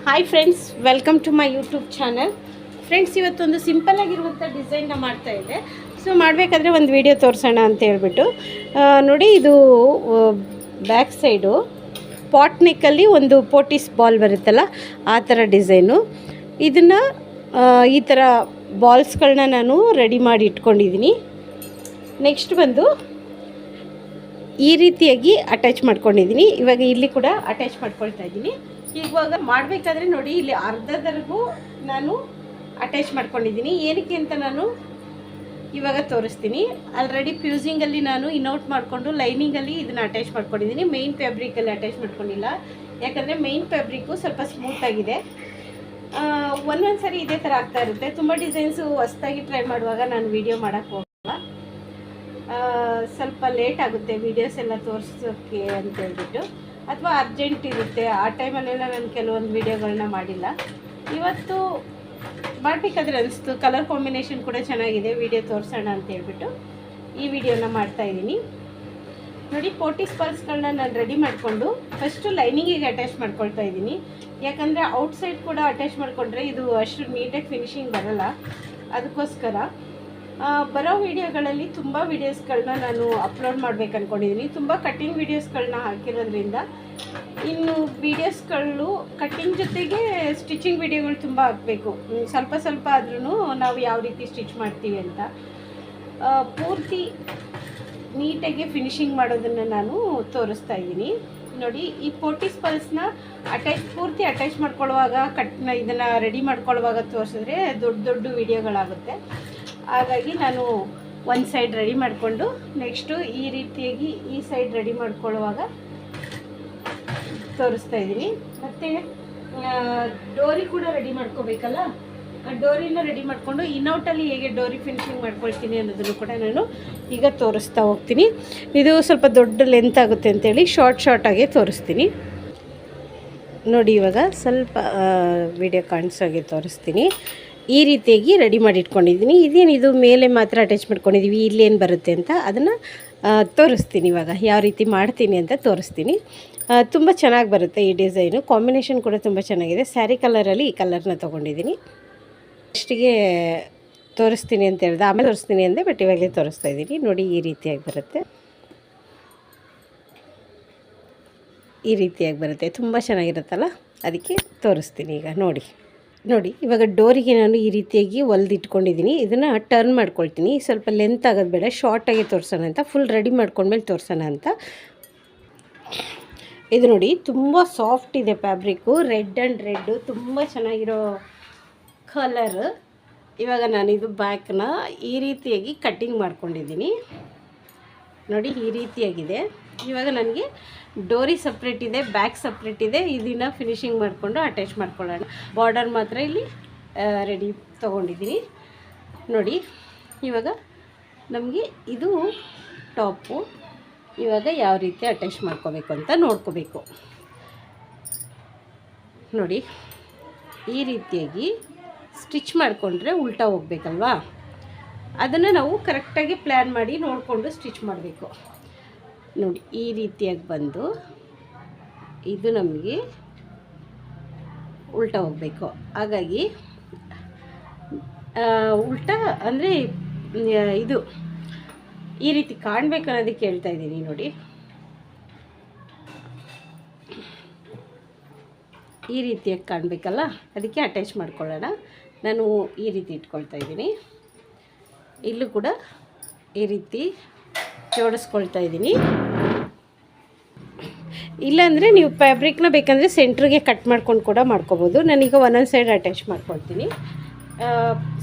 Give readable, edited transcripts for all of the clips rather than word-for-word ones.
Hi friends, welcome to my YouTube channel. Friends, ಇವತ್ತೊಂದು simple ಆಗಿರುವಂಥ ಡಿಸೈನ್ನ ಮಾಡ್ತಾ ಇದ್ದೆ. ಸೊ ಮಾಡಬೇಕಾದ್ರೆ ಒಂದು ವಿಡಿಯೋ ತೋರಿಸೋಣ ಅಂತ ಹೇಳ್ಬಿಟ್ಟು ನೋಡಿ, ಇದು ಬ್ಯಾಕ್ ಸೈಡು ಪಾಟ್ ನೆಕ್ಕಲ್ಲಿ ಒಂದು ಪೋಟಿಸ್ ಬಾಲ್ ಬರುತ್ತಲ್ಲ, ಆ ಥರ ಡಿಸೈನು. ಇದನ್ನು ಈ ಥರ ಬಾಲ್ಸ್ಗಳನ್ನ ನಾನು ರೆಡಿ ಮಾಡಿ ಇಟ್ಕೊಂಡಿದ್ದೀನಿ. ನೆಕ್ಸ್ಟ್ ಬಂದು ಈ ರೀತಿಯಾಗಿ ಅಟ್ಯಾಚ್ ಮಾಡ್ಕೊಂಡಿದ್ದೀನಿ. ಇವಾಗ ಇಲ್ಲಿ ಕೂಡ ಅಟ್ಯಾಚ್ ಮಾಡ್ಕೊಳ್ತಾ ಇದ್ದೀನಿ. ಇವಾಗ ಮಾಡಬೇಕಾದ್ರೆ ನೋಡಿ, ಇಲ್ಲಿ ಅರ್ಧದವರೆಗೂ ನಾನು ಅಟ್ಯಾಚ್ ಮಾಡ್ಕೊಂಡಿದ್ದೀನಿ. ಏನಕ್ಕೆ ಅಂತ ನಾನು ಇವಾಗ ತೋರಿಸ್ತೀನಿ. ಆಲ್ರೆಡಿ ಫ್ಯೂಸಿಂಗಲ್ಲಿ ನಾನು ಇನ್ಔಟ್ ಮಾಡಿಕೊಂಡು ಲೈನಿಂಗಲ್ಲಿ ಇದನ್ನು ಅಟ್ಯಾಚ್ ಮಾಡ್ಕೊಂಡಿದ್ದೀನಿ. ಮೇಯ್ನ್ ಫ್ಯಾಬ್ರಿಕಲ್ಲಿ ಅಟ್ಯಾಚ್ ಮಾಡ್ಕೊಂಡಿಲ್ಲ, ಯಾಕಂದರೆ ಮೇಯ್ನ್ ಫ್ಯಾಬ್ರಿಕ್ಕು ಸ್ವಲ್ಪ ಸ್ಮೂತಾಗಿದೆ. ಒಂದೊಂದು ಸರಿ ಇದೇ ಥರ ಆಗ್ತಾ ಇರುತ್ತೆ. ತುಂಬ ಡಿಸೈನ್ಸು ಹೊಸ್ದಾಗಿ ಟ್ರೈ ಮಾಡುವಾಗ ನಾನು ವೀಡಿಯೋ ಮಾಡೋಕ್ಕೆ ಹೋಗಲ್ಲ, ಸ್ವಲ್ಪ ಲೇಟ್ ಆಗುತ್ತೆ ವೀಡಿಯೋಸ್ ಎಲ್ಲ ತೋರಿಸೋಕ್ಕೆ ಅಂತ ಹೇಳ್ಬಿಟ್ಟು, ಅಥವಾ ಅರ್ಜೆಂಟ್ ಇರುತ್ತೆ. ಆ ಟೈಮಲ್ಲೆಲ್ಲ ನಾನು ಕೆಲವೊಂದು ವೀಡಿಯೋಗಳನ್ನ ಮಾಡಿಲ್ಲ. ಇವತ್ತು ಮಾಡಬೇಕಾದ್ರೆ ಅನಿಸ್ತು ಕಲರ್ ಕಾಂಬಿನೇಷನ್ ಕೂಡ ಚೆನ್ನಾಗಿದೆ, ವೀಡಿಯೋ ತೋರಿಸೋಣ ಅಂತ ಹೇಳ್ಬಿಟ್ಟು ಈ ವಿಡಿಯೋನ ಮಾಡ್ತಾಯಿದ್ದೀನಿ. ನೋಡಿ, ಪೋಟಿಸ್ ಬಾಲ್ಸ್ಗಳನ್ನ ನಾನು ರೆಡಿ ಮಾಡಿಕೊಂಡು ಫಸ್ಟು ಲೈನಿಂಗಿಗೆ ಅಟ್ಯಾಚ್ ಮಾಡ್ಕೊಳ್ತಾ ಇದ್ದೀನಿ. ಯಾಕಂದರೆ ಔಟ್ಸೈಡ್ ಕೂಡ ಅಟ್ಯಾಚ್ ಮಾಡಿಕೊಂಡ್ರೆ ಇದು ಅಷ್ಟು ನೀಟಾಗಿ ಫಿನಿಶಿಂಗ್ ಬರೋಲ್ಲ. ಅದಕ್ಕೋಸ್ಕರ ಬರೋ ವೀಡಿಯೋಗಳಲ್ಲಿ ತುಂಬ ವೀಡಿಯೋಸ್ಗಳನ್ನ ನಾನು ಅಪ್ಲೋಡ್ ಮಾಡಬೇಕು ಅಂದ್ಕೊಂಡಿದ್ದೀನಿ. ತುಂಬ ಕಟ್ಟಿಂಗ್ ವೀಡಿಯೋಸ್ಗಳನ್ನ ಹಾಕಿರೋದ್ರಿಂದ ಇನ್ನು ವೀಡಿಯೋಸ್ಗಳು ಕಟ್ಟಿಂಗ್ ಜೊತೆಗೆ ಸ್ಟಿಚಿಂಗ್ ವೀಡಿಯೋಗಳು ತುಂಬ ಹಾಕಬೇಕು. ಸ್ವಲ್ಪ ಸ್ವಲ್ಪ ಆದ್ರೂ ನಾವು ಯಾವ ರೀತಿ ಸ್ಟಿಚ್ ಮಾಡ್ತೀವಿ ಅಂತ ಪೂರ್ತಿ ನೀಟಾಗಿ ಫಿನಿಶಿಂಗ್ ಮಾಡೋದನ್ನು ನಾನು ತೋರಿಸ್ತಾ ಇದ್ದೀನಿ. ನೋಡಿ, ಈ ಪೋಟಿಸ್ ಬಾಲ್ಸ್ನ ಪೂರ್ತಿ ಅಟ್ಯಾಚ್ ಮಾಡ್ಕೊಳ್ಳುವಾಗ ಇದನ್ನು ರೆಡಿ ಮಾಡ್ಕೊಳ್ಳುವಾಗ ತೋರಿಸಿದ್ರೆ ದೊಡ್ಡ ದೊಡ್ಡ ವೀಡಿಯೋಗಳಾಗುತ್ತೆ. ಹಾಗಾಗಿ ನಾನು ಒಂದು ಸೈಡ್ ರೆಡಿ ಮಾಡಿಕೊಂಡು ನೆಕ್ಸ್ಟು ಈ ರೀತಿಯಾಗಿ ಈ ಸೈಡ್ ರೆಡಿ ಮಾಡ್ಕೊಳ್ಳುವಾಗ ತೋರಿಸ್ತಾ ಇದ್ದೀನಿ. ಮತ್ತು ಡೋರಿ ಕೂಡ ರೆಡಿ ಮಾಡ್ಕೋಬೇಕಲ್ಲ, ಆ ಡೋರಿನ ರೆಡಿ ಮಾಡಿಕೊಂಡು ಇನ್ಔಟಲ್ಲಿ ಹೇಗೆ ಡೋರಿ ಫಿನಿಶಿಂಗ್ ಮಾಡ್ಕೊಳ್ತೀನಿ ಅನ್ನೋದನ್ನು ಕೂಡ ನಾನು ಈಗ ತೋರಿಸ್ತಾ ಹೋಗ್ತೀನಿ. ಇದು ಸ್ವಲ್ಪ ದೊಡ್ಡ ಲೆಂತ್ ಆಗುತ್ತೆ ಅಂತೇಳಿ ಶಾರ್ಟಾಗಿ ತೋರಿಸ್ತೀನಿ. ನೋಡಿ, ಇವಾಗ ಸ್ವಲ್ಪ ವಿಡಿಯೋ ಕಾಣಿಸೋಗೆ ತೋರಿಸ್ತೀನಿ. ಈ ರೀತಿಯಾಗಿ ರೆಡಿ ಮಾಡಿ ಇಟ್ಕೊಂಡಿದ್ದೀನಿ. ಇದು ಮೇಲೆ ಮಾತ್ರ ಅಟ್ಯಾಚ್ ಮಾಡ್ಕೊಂಡಿದ್ದೀವಿ, ಇಲ್ಲೇನು ಬರುತ್ತೆ ಅಂತ ಅದನ್ನು ತೋರಿಸ್ತೀನಿ. ಇವಾಗ ಯಾವ ರೀತಿ ಮಾಡ್ತೀನಿ ಅಂತ ತೋರಿಸ್ತೀನಿ. ತುಂಬ ಚೆನ್ನಾಗಿ ಬರುತ್ತೆ ಈ ಡಿಸೈನು. ಕಾಂಬಿನೇಷನ್ ಕೂಡ ತುಂಬ ಚೆನ್ನಾಗಿದೆ. ಸ್ಯಾರಿ ಕಲರಲ್ಲಿ ಈ ಕಲರ್ನ ತೊಗೊಂಡಿದ್ದೀನಿ. ಫಸ್ಟಿಗೆ ತೋರಿಸ್ತೀನಿ ಅಂತ ಹೇಳಿದೆ, ಆಮೇಲೆ ತೋರಿಸ್ತೀನಿ ಅಂದೆ, ಬಟ್ ಇವಾಗಲೇ ತೋರಿಸ್ತಾ ಇದ್ದೀನಿ. ನೋಡಿ, ಈ ರೀತಿಯಾಗಿ ಬರುತ್ತೆ. ಈ ರೀತಿಯಾಗಿ ಬರುತ್ತೆ, ತುಂಬ ಚೆನ್ನಾಗಿರುತ್ತಲ್ಲ, ಅದಕ್ಕೆ ತೋರಿಸ್ತೀನಿ ಈಗ. ನೋಡಿ, ಇವಾಗ ಡೋರಿಗೆ ನಾನು ಈ ರೀತಿಯಾಗಿ ಹೊಲ್ದಿಟ್ಕೊಂಡಿದ್ದೀನಿ. ಇದನ್ನು ಟರ್ನ್ ಮಾಡ್ಕೊಳ್ತೀನಿ. ಸ್ವಲ್ಪ ಲೆಂತ್ ಆಗೋದು ಬೇಡ, ಶಾರ್ಟಾಗಿ ತೋರಿಸೋಣ ಅಂತ, ಫುಲ್ ರೆಡಿ ಮಾಡ್ಕೊಂಡ್ಮೇಲೆ ತೋರಿಸೋಣ ಅಂತ. ಇದು ನೋಡಿ, ತುಂಬ ಸಾಫ್ಟ್ ಇದೆ ಫ್ಯಾಬ್ರಿಕ್ಕು, ರೆಡ್ ತುಂಬ ಚೆನ್ನಾಗಿರೋ ಕಲರ್. ಇವಾಗ ನಾನು ಇದು ಬ್ಯಾಕ್ನ ಈ ರೀತಿಯಾಗಿ ಕಟ್ಟಿಂಗ್ ಮಾಡ್ಕೊಂಡಿದ್ದೀನಿ. ನೋಡಿ, ಈ ರೀತಿಯಾಗಿದೆ. ಇವಾಗ ನನಗೆ ಡೋರಿ ಸಪ್ರೇಟ್ ಇದೆ, ಬ್ಯಾಕ್ ಸಪ್ರೇಟ್ ಇದೆ. ಇದನ್ನು ಫಿನಿಶಿಂಗ್ ಮಾಡಿಕೊಂಡು ಅಟ್ಯಾಚ್ ಮಾಡ್ಕೊಳ್ಳೋಣ. ಬಾರ್ಡರ್ ಮಾತ್ರ ಇಲ್ಲಿ ರೆಡಿ ತೊಗೊಂಡಿದ್ದೀನಿ. ನೋಡಿ, ಇವಾಗ ನಮಗೆ ಇದು ಟಾಪು. ಇವಾಗ ಯಾವ ರೀತಿ ಅಟ್ಯಾಚ್ ಮಾಡ್ಕೋಬೇಕು ಅಂತ ನೋಡ್ಕೋಬೇಕು. ನೋಡಿ, ಈ ರೀತಿಯಾಗಿ ಸ್ಟಿಚ್ ಮಾಡಿಕೊಂಡ್ರೆ ಉಲ್ಟಾ ಹೋಗ್ಬೇಕಲ್ವಾ, ಅದನ್ನು ನಾವು ಕರೆಕ್ಟಾಗಿ ಪ್ಲ್ಯಾನ್ ಮಾಡಿ ನೋಡಿಕೊಂಡು ಸ್ಟಿಚ್ ಮಾಡಬೇಕು. ನೋಡಿ, ಈ ರೀತಿಯಾಗಿ ಬಂದು ಇದು ನಮಗೆ ಉಲ್ಟಾ ಹೋಗಬೇಕು. ಹಾಗಾಗಿ ಉಲ್ಟಾ ಅಂದರೆ ಇದು ಈ ರೀತಿ ಕಾಣಬೇಕು ಅನ್ನೋದಕ್ಕೆ ಹೇಳ್ತಾ ಇದ್ದೀನಿ. ನೋಡಿ, ಈ ರೀತಿಯಾಗಿ ಕಾಣಬೇಕಲ್ಲ, ಅದಕ್ಕೆ ಅಟ್ಯಾಚ್ ಮಾಡ್ಕೊಳ್ಳೋಣ. ನಾನು ಈ ರೀತಿ ಇಟ್ಕೊಳ್ತಾ ಇದ್ದೀನಿ. ಇಲ್ಲೂ ಕೂಡ ಈ ರೀತಿ ಜೋಡಿಸ್ಕೊಳ್ತಾ ಇದ್ದೀನಿ. ಇಲ್ಲಾಂದರೆ ನೀವು ಫ್ಯಾಬ್ರಿಕ್ನ ಬೇಕಂದರೆ ಸೆಂಟ್ರಿಗೆ ಕಟ್ ಮಾಡ್ಕೊಂಡು ಕೂಡ ಮಾಡ್ಕೋಬೋದು. ನಾನೀಗ ಒಂದೊಂದು ಸೈಡ್ ಅಟ್ಯಾಚ್ ಮಾಡ್ಕೊಳ್ತೀನಿ.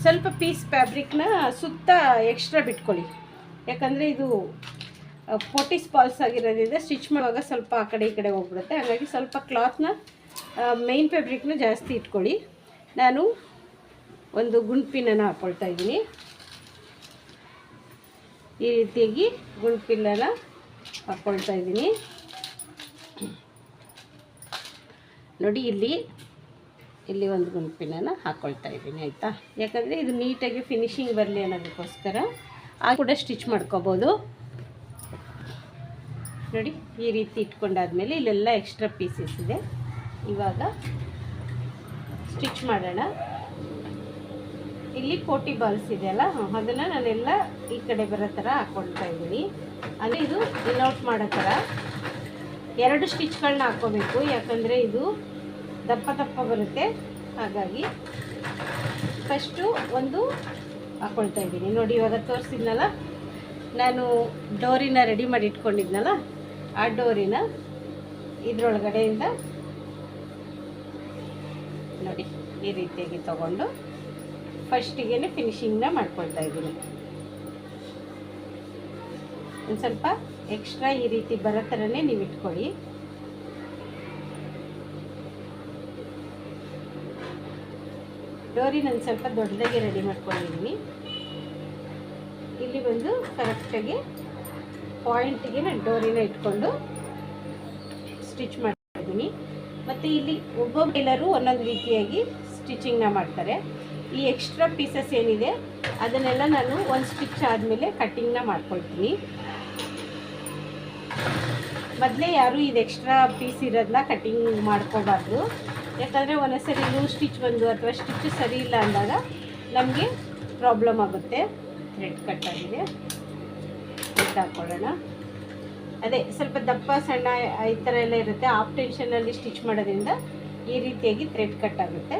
ಸ್ವಲ್ಪ ಪೀಸ್ ಫ್ಯಾಬ್ರಿಕ್ನ ಸುತ್ತ ಎಕ್ಸ್ಟ್ರಾ ಬಿಟ್ಕೊಳ್ಳಿ, ಯಾಕಂದರೆ ಇದು ಪೋಟಿಸ್ ಬಾಲ್ಸ್ ಆಗಿರೋದ್ರಿಂದ ಸ್ಟಿಚ್ ಮಾಡುವಾಗ ಸ್ವಲ್ಪ ಆ ಕಡೆ ಈ ಕಡೆ ಹೋಗ್ಬಿಡುತ್ತೆ. ಹಾಗಾಗಿ ಸ್ವಲ್ಪ ಕ್ಲಾತ್ನ ಮೇನ್ ಫ್ಯಾಬ್ರಿಕ್ನ ಜಾಸ್ತಿ ಇಟ್ಕೊಳ್ಳಿ. ನಾನು ಒಂದು ಗುಂಡ್ಪಿನನ್ನು ಹಾಕ್ಕೊಳ್ತಾ ಇದ್ದೀನಿ. ಈ ರೀತಿಯಾಗಿ ಗುಂಡ್ಪಿಲ್ಲನ ಹಾಕ್ಕೊಳ್ತಾ ಇದ್ದೀನಿ. ನೋಡಿ, ಇಲ್ಲಿ ಒಂದು ಗುಂಡ್ಪಿನನ್ನು ಹಾಕ್ಕೊಳ್ತಾ ಇದ್ದೀನಿ, ಆಯಿತಾ? ಯಾಕಂದರೆ ಇದು ನೀಟಾಗಿ ಫಿನಿಶಿಂಗ್ ಬರಲಿ ಅನ್ನೋದಕ್ಕೋಸ್ಕರ. ಆ ಕೂಡ ಸ್ಟಿಚ್ ಮಾಡ್ಕೋಬೋದು. ನೋಡಿ, ಈ ರೀತಿ ಇಟ್ಕೊಂಡಾದ್ಮೇಲೆ ಇಲ್ಲೆಲ್ಲ ಎಕ್ಸ್ಟ್ರಾ ಪೀಸಸ್ ಇದೆ. ಇವಾಗ ಸ್ಟಿಚ್ ಮಾಡೋಣ. ಇಲ್ಲಿ ಪೋಟಿ ಬಾಲ್ಸ್ ಇದೆಯಲ್ಲ, ಅದನ್ನು ನಾನೆಲ್ಲ ಈ ಕಡೆ ಬರೋ ಥರ ಹಾಕ್ಕೊಳ್ತಾ ಇದ್ದೀನಿ. ಅಂದರೆ ಇದು ಇನ್ಔಟ್ ಮಾಡೋ ಥರ 2 ಸ್ಟಿಚ್ಗಳನ್ನ ಹಾಕ್ಕೋಬೇಕು, ಯಾಕಂದರೆ ಇದು ದಪ್ಪ ದಪ್ಪ ಬರುತ್ತೆ. ಹಾಗಾಗಿ ಫಸ್ಟು ಒಂದು ಹಾಕ್ಕೊಳ್ತಾ ಇದ್ದೀನಿ. ನೋಡಿ, ಇವಾಗ ತೋರಿಸಿದ್ನಲ್ಲ ನಾನು ಡೋರಿನ ರೆಡಿ ಮಾಡಿ ಇಟ್ಕೊಂಡಿದ್ನಲ್ಲ, ಆ ಡೋರಿನ ಇದರೊಳಗಡೆಯಿಂದ ನೋಡಿ ಈ ರೀತಿಯಾಗಿ ತಗೊಂಡು ಫಸ್ಟಿಗೆ ಫಿನಿಶಿಂಗ್ನ ಮಾಡ್ಕೊಳ್ತಾ ಇದ್ದೀನಿ. ಒಂದು ಸ್ವಲ್ಪ ಎಕ್ಸ್ಟ್ರಾ ಈ ರೀತಿ ಬರೋ ಥರನೇ ನೀವು ಇಟ್ಕೊಳ್ಳಿ. ಡೋರಿನ ಒಂದು ಸ್ವಲ್ಪ ದೊಡ್ಡದಾಗಿ ರೆಡಿ ಮಾಡ್ಕೊಂಡಿದ್ದೀನಿ. ಇಲ್ಲಿ ಬಂದು ಕರೆಕ್ಟಾಗಿ ಪಾಯಿಂಟಿಗೆ ನಾನು ಡೋರಿನ ಇಟ್ಕೊಂಡು ಸ್ಟಿಚ್ ಮಾಡ್ತಾ ಇದ್ದೀನಿ. ಮತ್ತು ಇಲ್ಲಿ ಒಬ್ಬೊಬ್ಬ ಟೈಲರು ಒಂದೊಂದು ರೀತಿಯಾಗಿ ಸ್ಟಿಚಿಂಗ್ನ ಮಾಡ್ತಾರೆ. ಈ ಎಕ್ಸ್ಟ್ರಾ ಪೀಸಸ್ ಏನಿದೆ ಅದನ್ನೆಲ್ಲ ನಾನು ಒಂದು ಸ್ಟಿಚ್ ಆದಮೇಲೆ ಕಟ್ಟಿಂಗ್ನ ಮಾಡ್ಕೊಳ್ತೀನಿ. ಮೊದಲೇ ಯಾರೂ ಇದು ಎಕ್ಸ್ಟ್ರಾ ಪೀಸ್ ಇರೋದನ್ನ ಕಟ್ಟಿಂಗ್ ಮಾಡ್ಕೋಬಾರ್ದು. ಯಾಕಂದರೆ ಒಂದೊಂದ್ಸರಿ ಲೂಸ್ ಸ್ಟಿಚ್ ಬಂದು ಅಥವಾ ಸ್ಟಿಚ್ ಸರಿ ಇಲ್ಲ ಅಂದಾಗ ನಮಗೆ ಪ್ರಾಬ್ಲಮ್ ಆಗುತ್ತೆ. ಥ್ರೆಡ್ ಕಟ್ ಆಗಿದೆ, ಥ್ರೆಡ್ ಹಾಕ್ಕೊಳ್ಳೋಣ. ಅದೇ ಸ್ವಲ್ಪ ದಪ್ಪ ಸಣ್ಣ ಈ ಥರ ಎಲ್ಲ ಇರುತ್ತೆ. ಆಫ್ ಟೆನ್ಷನಲ್ಲಿ ಸ್ಟಿಚ್ ಮಾಡೋದ್ರಿಂದ ಈ ರೀತಿಯಾಗಿ ಥ್ರೆಡ್ ಕಟ್ ಆಗುತ್ತೆ.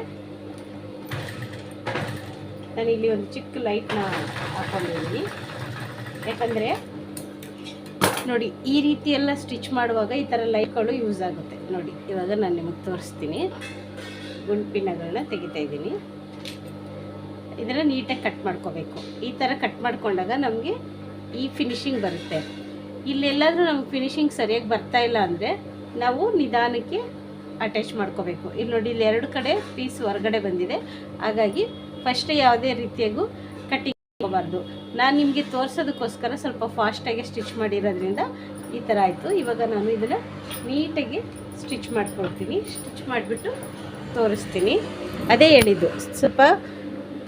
ನಾನಿಲ್ಲಿ ಒಂದು ಚಿಕ್ಕ ಲೈಟ್ನ ಹಾಕ್ಕೊಂಡಿದ್ದೀನಿ. ಯಾಕಂದರೆ ನೋಡಿ, ಈ ರೀತಿ ಎಲ್ಲ ಸ್ಟಿಚ್ ಮಾಡುವಾಗ ಈ ಥರ ಲೈಟ್ಗಳು ಯೂಸ್ ಆಗುತ್ತೆ. ನೋಡಿ, ಇವಾಗ ನಾನು ನಿಮಗೆ ತೋರಿಸ್ತೀನಿ. ಗುಂಡ್ಪಿನಗಳನ್ನ ತೆಗಿತಾ ಇದ್ದೀನಿ. ಇದನ್ನು ನೀಟಾಗಿ ಕಟ್ ಮಾಡ್ಕೋಬೇಕು. ಈ ಥರ ಕಟ್ ಮಾಡ್ಕೊಂಡಾಗ ನಮಗೆ ಈ ಫಿನಿಶಿಂಗ್ ಬರುತ್ತೆ. ಇಲ್ಲೆಲ್ಲಾದರೂ ನಮ್ಗೆ ಫಿನಿಶಿಂಗ್ ಸರಿಯಾಗಿ ಬರ್ತಾ ಇಲ್ಲ ಅಂದರೆ ನಾವು ನಿಧಾನಕ್ಕೆ ಅಟ್ಯಾಚ್ ಮಾಡ್ಕೋಬೇಕು. ಇಲ್ಲಿ ನೋಡಿ, ಇಲ್ಲಿ 2 ಕಡೆ ಪೀಸ್ ಹೊರಗಡೆ ಬಂದಿದೆ. ಹಾಗಾಗಿ ಫಸ್ಟೇ ಯಾವುದೇ ರೀತಿಯಾಗೂ ಕಟ್ಟಿಂಗ್ ಹೋಗಬಾರ್ದು. ನಾನು ನಿಮಗೆ ತೋರಿಸೋದಕ್ಕೋಸ್ಕರ ಸ್ವಲ್ಪ ಫಾಸ್ಟಾಗಿ ಸ್ಟಿಚ್ ಮಾಡಿರೋದ್ರಿಂದ ಈ ಥರ ಆಯಿತು. ಇವಾಗ ನಾನು ಇದನ್ನು ನೀಟಾಗಿ ಸ್ಟಿಚ್ ಮಾಡ್ಕೊಳ್ತೀನಿ. ಸ್ಟಿಚ್ ಮಾಡಿಬಿಟ್ಟು ತೋರಿಸ್ತೀನಿ. ಅದೇ ಹೇಳಿದ್ದು, ಸ್ವಲ್ಪ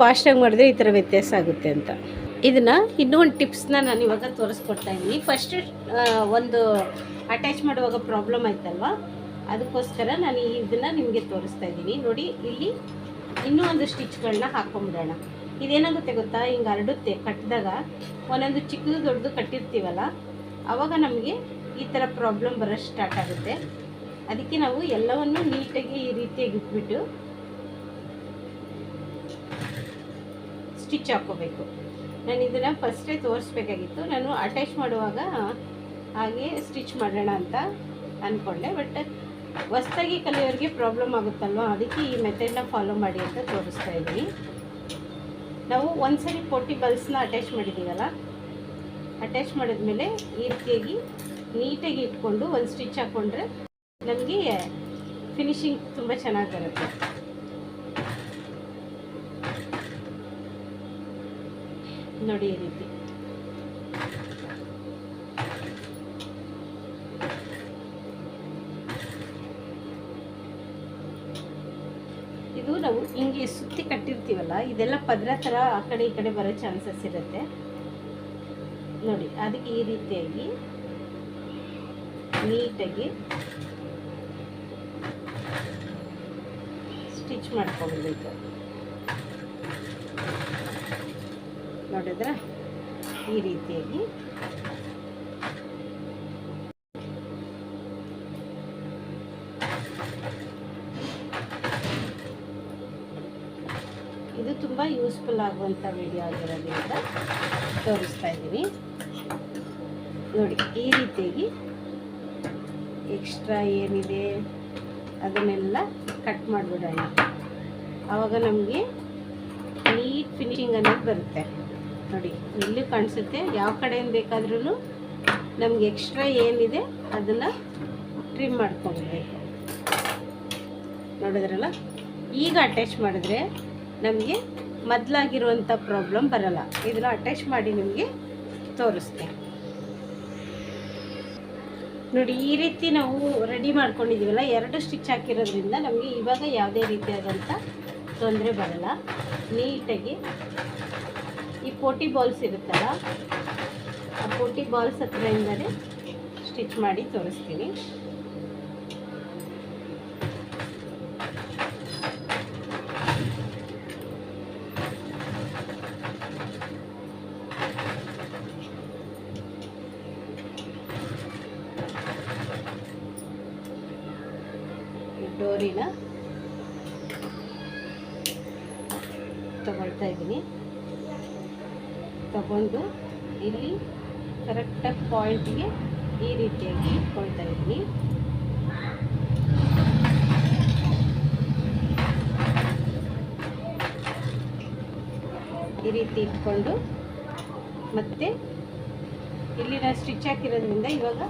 ಫಾಸ್ಟಾಗಿ ಮಾಡಿದ್ರೆ ಈ ಥರ ವ್ಯತ್ಯಾಸ ಆಗುತ್ತೆ ಅಂತ. ಇದನ್ನು ಇನ್ನೂ ಒಂದು ಟಿಪ್ಸ್ನ ನಾನು ಇವಾಗ ತೋರಿಸ್ಕೊಡ್ತಾ ಇದ್ದೀನಿ. ಫಸ್ಟ್ ಒಂದು ಅಟ್ಯಾಚ್ ಮಾಡುವಾಗ ಪ್ರಾಬ್ಲಮ್ ಆಯ್ತಲ್ವ, ಅದಕ್ಕೋಸ್ಕರ ನಾನು ಇದನ್ನು ನಿಮಗೆ ತೋರಿಸ್ತಾ ಇದ್ದೀನಿ. ನೋಡಿ, ಇಲ್ಲಿ ಇನ್ನೂ ಒಂದು ಸ್ಟಿಚ್ಗಳನ್ನ ಹಾಕ್ಕೊಂಬಿಡೋಣ. ಇದೇನಾಗುತ್ತೆ ಗೊತ್ತಾ, ಹಿಂಗೆ ಹರಡುತ್ತೆ. ಕಟ್ಟಿದಾಗ ಒಂದೊಂದು ಚಿಕ್ಕದು ದೊಡ್ಡದು ಕಟ್ಟಿರ್ತೀವಲ್ಲ, ಆವಾಗ ನಮಗೆ ಈ ಥರ ಪ್ರಾಬ್ಲಮ್ ಬರೋಷ್ಟು ಸ್ಟಾರ್ಟ್ ಆಗುತ್ತೆ. ಅದಕ್ಕೆ ನಾವು ಎಲ್ಲವನ್ನು ನೀಟಾಗಿ ಈ ರೀತಿಯಾಗಿ ಇಟ್ಬಿಟ್ಟು ಸ್ಟಿಚ್ ಹಾಕ್ಕೋಬೇಕು. ನಾನು ಇದನ್ನು ಫಸ್ಟೇ ತೋರಿಸ್ಬೇಕಾಗಿತ್ತು. ನಾನು ಅಟ್ಯಾಚ್ ಮಾಡುವಾಗ ಹಾಗೆ ಸ್ಟಿಚ್ ಮಾಡೋಣ ಅಂತ ಅಂದ್ಕೊಂಡೆ. ಬಟ್ ಹೊಸ್ದಾಗಿ ಕಲಿಯೋರಿಗೆ ಪ್ರಾಬ್ಲಮ್ ಆಗುತ್ತಲ್ವ, ಅದಕ್ಕೆ ಈ ಮೆಥಡ್ನ ಫಾಲೋ ಮಾಡಿ ಅಂತ ತೋರಿಸ್ತಾ ಇದ್ದೀನಿ. ನಾವು ಒಂದ್ಸರಿ ಪೋಟಿ ಬಲ್ಸ್ನ ಅಟ್ಯಾಚ್ ಮಾಡಿದ್ದೀವಲ್ಲ, ಅಟ್ಯಾಚ್ ಮಾಡಿದ್ಮೇಲೆ ಈ ರೀತಿಯಾಗಿ ನೀಟಾಗಿ ಇಟ್ಕೊಂಡು ಒಂದು ಸ್ಟಿಚ್ ಹಾಕ್ಕೊಂಡ್ರೆ ನಮಗೆ ಫಿನಿಶಿಂಗ್ ತುಂಬ ಚೆನ್ನಾಗಿ ಬರುತ್ತೆ. ನೋಡಿ, ಈ ರೀತಿ ಇದು ನಾವು ಹಿಂಗೆ ಸುತ್ತಿ ಕಟ್ಟಿರ್ತೀವಲ್ಲ, ಇದೆಲ್ಲ ಪದರ ಥರ ಆ ಕಡೆ ಈ ಕಡೆ ಬರೋ ಚಾನ್ಸಸ್ ಇರುತ್ತೆ. ನೋಡಿ, ಅದಕ್ಕೆ ಈ ರೀತಿಯಾಗಿ ನೀಟಾಗಿ ಸ್ಟಿಚ್ ಮಾಡ್ಕೊಳ್ಬೇಕು. ನೋಡಿದ್ರೆ ಈ ರೀತಿಯಾಗಿ ಇದು ತುಂಬ ಯೂಸ್ಫುಲ್ ಆಗುವಂಥ ವಿಡಿಯೋ ಆಗಿರೋದ್ರಿಂದ ತೋರಿಸ್ತಾ ಇದ್ದೀನಿ. ನೋಡಿ, ಈ ರೀತಿಯಾಗಿ ಎಕ್ಸ್ಟ್ರಾ ಏನಿದೆ ಅದನ್ನೆಲ್ಲ ಕಟ್ ಮಾಡಿಬಿಡೋಣ. ಆವಾಗ ನಮಗೆ ನೀಟ್ ಫಿನಿಶಿಂಗ್ ಅನ್ನೋದು ಬರುತ್ತೆ. ನೋಡಿ, ಎಲ್ಲಿ ಕಾಣಿಸುತ್ತೆ. ಯಾವ ಕಡೆಯಿಂದ ಬೇಕಾದ್ರೂ ನಮ್ಗೆ ಎಕ್ಸ್ಟ್ರಾ ಏನಿದೆ ಅದನ್ನು ಟ್ರಿಮ್ ಮಾಡ್ಕೊಳ್ಬೇಕು. ನೋಡಿದ್ರಲ್ಲ, ಈಗ ಅಟ್ಯಾಚ್ ಮಾಡಿದ್ರೆ ನಮಗೆ ಮೊದಲಾಗಿರುವಂಥ ಪ್ರಾಬ್ಲಮ್ ಬರಲ್ಲ. ಇದನ್ನು ಅಟ್ಯಾಚ್ ಮಾಡಿ ನಿಮಗೆ ತೋರಿಸ್ತೆ. ನೋಡಿ, ಈ ರೀತಿ ನಾವು ರೆಡಿ ಮಾಡ್ಕೊಂಡಿದ್ದೀವಲ್ಲ, 2 ಸ್ಟಿಚ್ ಹಾಕಿರೋದ್ರಿಂದ ನಮಗೆ ಇವಾಗ ಯಾವುದೇ ರೀತಿಯಾದಂಥ ತೊಂದರೆ ಬರಲ್ಲ. ನೀಟಾಗಿ ಈ ಪೋಟಿ ಬಾಲ್ಸ್ ಇರುತ್ತಲ್ಲ, ಆ ಪೋಟಿ ಬಾಲ್ಸ್ ಹತ್ರದಿಂದಲೇ ಸ್ಟಿಚ್ ಮಾಡಿ ತೋರಿಸ್ತೀನಿ. ಡೋರಿನ ತಗೊಳ್ತಾ ಇದ್ದೀನಿ. ತಗೊಂಡು ಇಲ್ಲಿ ಕರೆಕ್ಟಾಗಿ ಪಾಯಿಂಟ್ಗೆ ಈ ರೀತಿಯಾಗಿ ಇಟ್ಕೊಳ್ತಾ ಇದ್ದೀನಿ. ಈ ರೀತಿ ಇಟ್ಕೊಂಡು ಮತ್ತೆ ಇಲ್ಲಿ ನಾನು ಸ್ಟಿಚ್ ಹಾಕಿರೋದ್ರಿಂದ ಇವಾಗ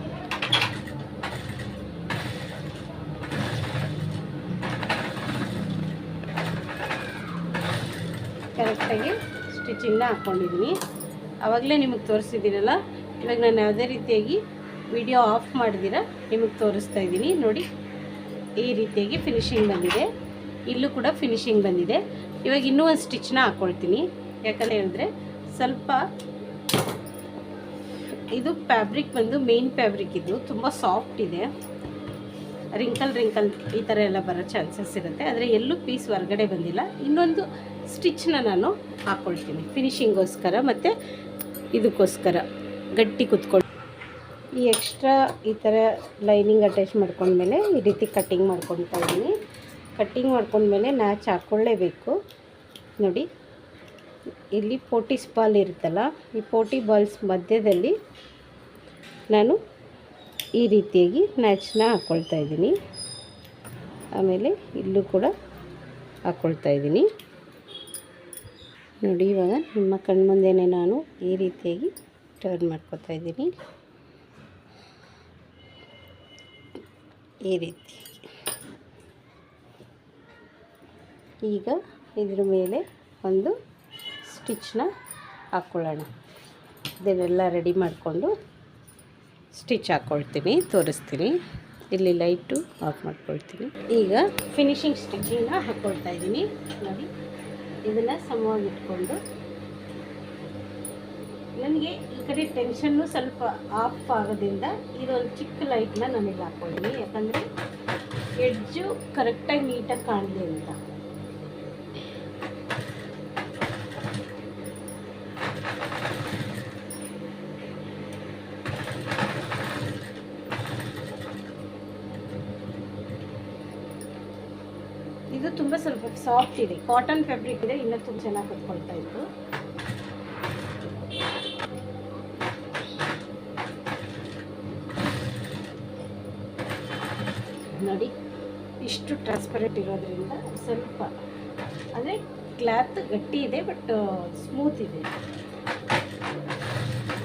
ಕರೆಕ್ಟಾಗಿ ಸ್ಟಿಚಿಂಗ್ನ ಹಾಕ್ಕೊಂಡಿದ್ದೀನಿ. ಆವಾಗಲೇ ನಿಮಗೆ ತೋರಿಸಿದ್ದೀನಲ್ಲ, ಇವಾಗ ನಾನು ಯಾವುದೇ ರೀತಿಯಾಗಿ ವಿಡಿಯೋ ಆಫ್ ಮಾಡಿದಿರ ನಿಮಗೆ ತೋರಿಸ್ತಾ ಇದ್ದೀನಿ. ನೋಡಿ, ಈ ರೀತಿಯಾಗಿ ಫಿನಿಶಿಂಗ್ ಬಂದಿದೆ. ಇಲ್ಲೂ ಕೂಡ ಫಿನಿಶಿಂಗ್ ಬಂದಿದೆ. ಇವಾಗ ಇನ್ನೂ ಒಂದು ಸ್ಟಿಚ್ನ ಹಾಕ್ಕೊಳ್ತೀನಿ. ಯಾಕಂದರೆ ಹೇಳಿದ್ರೆ ಸ್ವಲ್ಪ ಇದು ಫ್ಯಾಬ್ರಿಕ್ ಬಂದು ಮೇನ್ ಫ್ಯಾಬ್ರಿಕ್, ಇದು ತುಂಬ ಸಾಫ್ಟ್ ಇದೆ. ರಿಂಕಲ್ ಈ ಥರ ಎಲ್ಲ ಬರೋ ಚಾನ್ಸಸ್ ಇರುತ್ತೆ. ಆದರೆ ಎಲ್ಲೂ ಪೀಸ್ ಹೊರಗಡೆ ಬಂದಿಲ್ಲ. ಇನ್ನೊಂದು ಸ್ಟಿಚ್ನ ನಾನು ಹಾಕ್ಕೊಳ್ತೀನಿ ಫಿನಿಶಿಂಗೋಸ್ಕರ ಮತ್ತು ಇದಕ್ಕೋಸ್ಕರ ಗಟ್ಟಿ ಕುತ್ಕೊಂಡು. ಈ ಎಕ್ಸ್ಟ್ರಾ ಈ ಥರ ಲೈನಿಂಗ್ ಅಟ್ಯಾಚ್ ಮಾಡ್ಕೊಂಡ್ಮೇಲೆ ಈ ರೀತಿ ಕಟ್ಟಿಂಗ್ ಮಾಡ್ಕೊಳ್ತಾ ಇದ್ದೀನಿ. ಕಟ್ಟಿಂಗ್ ಮಾಡ್ಕೊಂಡ್ಮೇಲೆ ನ್ಯಾಚ್ ಹಾಕ್ಕೊಳ್ಳೇಬೇಕು. ನೋಡಿ, ಇಲ್ಲಿ ಪೋಟೀಸ್ ಬಾಲ್ ಇರುತ್ತಲ್ಲ, ಈ ಪೋಟಿ ಬಾಲ್ಸ್ ಮಧ್ಯದಲ್ಲಿ ನಾನು ಈ ರೀತಿಯಾಗಿ ನ್ಯಾಚನ್ನ ಹಾಕ್ಕೊಳ್ತಾ ಇದ್ದೀನಿ. ಆಮೇಲೆ ಇಲ್ಲೂ ಕೂಡ ಹಾಕ್ಕೊಳ್ತಾ ಇದ್ದೀನಿ. ನೋಡಿ, ಇವಾಗ ನಿಮ್ಮ ಕಣ್ಮುಂದೆನೇ ನಾನು ಈ ರೀತಿಯಾಗಿ ಟರ್ನ್ ಮಾಡ್ಕೊತಾ ಇದ್ದೀನಿ. ಈ ರೀತಿ ಈಗ ಇದ್ರ ಮೇಲೆ ಒಂದು ಸ್ಟಿಚ್ನ ಹಾಕ್ಕೊಳ್ಳೋಣ. ಇದನ್ನೆಲ್ಲ ರೆಡಿ ಮಾಡಿಕೊಂಡು ಸ್ಟಿಚ್ ಹಾಕ್ಕೊಳ್ತೀನಿ, ತೋರಿಸ್ತೀನಿ. ಇಲ್ಲಿ ಲೈಟು ಆಫ್ ಮಾಡ್ಕೊಳ್ತೀನಿ. ಈಗ ಫಿನಿಶಿಂಗ್ ಸ್ಟಿಚಿಂಗ್ನ ಹಾಕ್ಕೊಳ್ತಾ ಇದ್ದೀನಿ. ನೋಡಿ, ಇದನ್ನು ಸಮವಾಗಿ ಇಟ್ಕೊಂಡು ನನಗೆ ಈ ಕಡೆ ಟೆನ್ಷನ್ನು ಸ್ವಲ್ಪ ಆಫ್ ಆಗೋದ್ರಿಂದ ಇದೊಂದು ಚಿಕ್ಕ ಲೈಟ್ನ ನನಗೆ ಹಾಕ್ಕೊಳ್ತೀನಿ. ಯಾಕಂದರೆ ಎಡ್ಜು ಕರೆಕ್ಟಾಗಿ ನೀಟಾಗಿ ಕಾಣಲಿ ಅಂತ. ಇದು ತುಂಬ ಸ್ವಲ್ಪ ಸಾಫ್ಟ್ ಇದೆ, ಕಾಟನ್ ಫ್ಯಾಬ್ರಿಕ್ ಇದೆ, ಇನ್ನೂ ತುಂಬ ಚೆನ್ನಾಗಿ ಕುತ್ಕೊಳ್ತಾ ಇತ್ತು. ನೋಡಿ, ಇಷ್ಟು ಟ್ರಾನ್ಸ್ಪರೆಂಟ್ ಇರೋದ್ರಿಂದ ಸ್ವಲ್ಪ ಅಂದರೆ ಕ್ಲಾತ್ ಗಟ್ಟಿ ಇದೆ, ಬಟ್ ಸ್ಮೂತ್ ಇದೆ.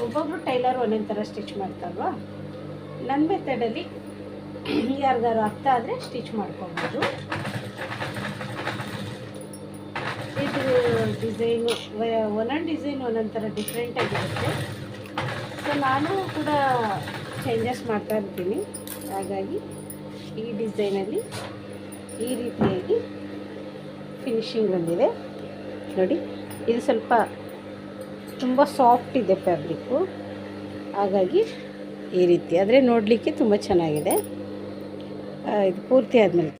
ಒಬ್ಬೊಬ್ಬರು ಟೈಲರ್ ಒಂದೊಂದು ಥರ ಸ್ಟಿಚ್ ಮಾಡ್ತಾರಲ್ವಾ. ನನ್ನ ಮೆಥಡಲ್ಲಿ ಯಾರಿಗಾರು ಅರ್ಥ ಆದರೆ ಸ್ಟಿಚ್ ಮಾಡ್ಕೊಬೋದು. ಇದು ಡಿಸೈನು ಒಂದೊಂದು ಡಿಸೈನ್ ಒಂದೊಂದು ಥರ ಡಿಫ್ರೆಂಟಾಗಿರುತ್ತೆ. ಸೊ ನಾನು ಕೂಡ ಚೇಂಜಸ್ ಮಾಡ್ತಾ ಇರ್ತೀನಿ. ಹಾಗಾಗಿ ಈ ಡಿಸೈನಲ್ಲಿ ಈ ರೀತಿಯಾಗಿ ಫಿನಿಶಿಂಗ್ ಬಂದಿದೆ. ನೋಡಿ, ಇದು ಸ್ವಲ್ಪ ತುಂಬ ಸಾಫ್ಟ್ ಇದೆ ಫ್ಯಾಬ್ರಿಕ್ಕು. ಹಾಗಾಗಿ ಈ ರೀತಿ ಆದರೆ ನೋಡಲಿಕ್ಕೆ ತುಂಬ ಚೆನ್ನಾಗಿದೆ. ಇದು ಪೂರ್ತಿ ಆದಮೇಲೆ